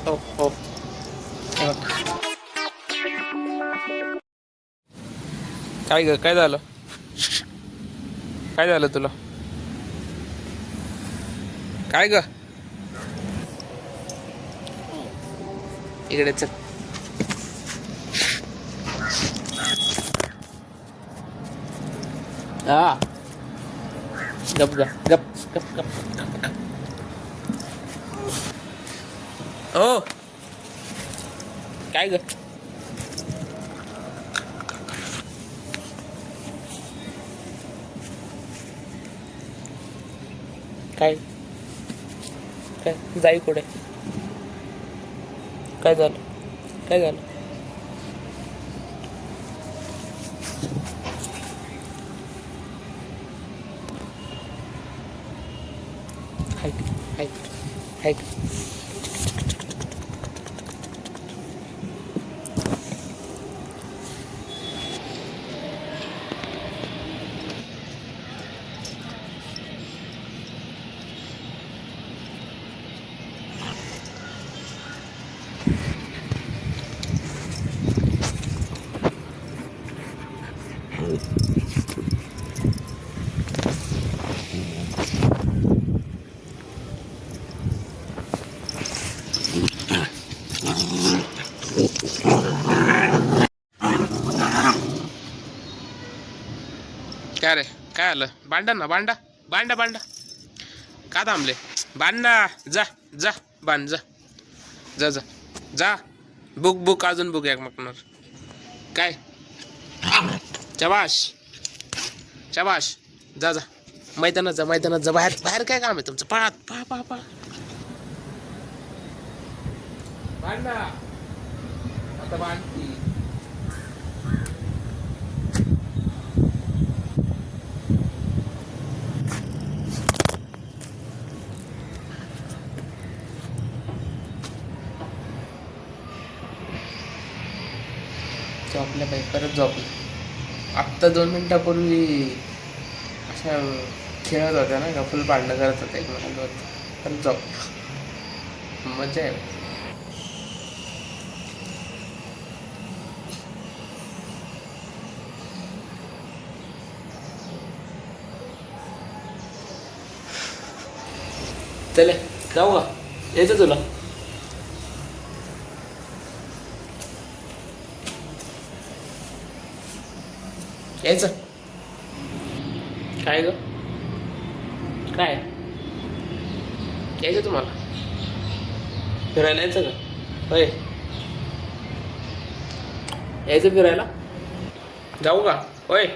हो हो. हे बघ. काय ग, काय झालं? काय झालं तुला? काय ग? इकडे चल. हा, गप ग, गप गप गप. ओ, काय ग? काय काय जाई कुठे? काय झालं? काय झालं? Hike hike hike. काय रे, काय आलं? भांडा ना, भांडा भांडा भांडा. का थांबले? बांध ना. जा जा, बांध जा. जा जा जा. बुक बुक, अजून बुक एक मागणार. काय? शबाश शबाश. जा जा, मैदानात जा, मैदानात जा. बाहेर बाहेर काय काम आहे तुमचं? पळा पळा पळा पळा. बांध ना आता, बांध की. झोपल्या बाई, परत झोपल्या. आत्ता 2 मिनिटापूर्वी अशा खेळत होत्या ना का, फुल भांडणं करत होत्या एकमेकांवर. परत झोप. मजा आहे. चले जाऊ का? यायचं तुला? यायचं? काय ग, काय यायचं तुम्हाला? फिरायला यायचं का? होय, यायचं फिरायला? जाऊ का? होय.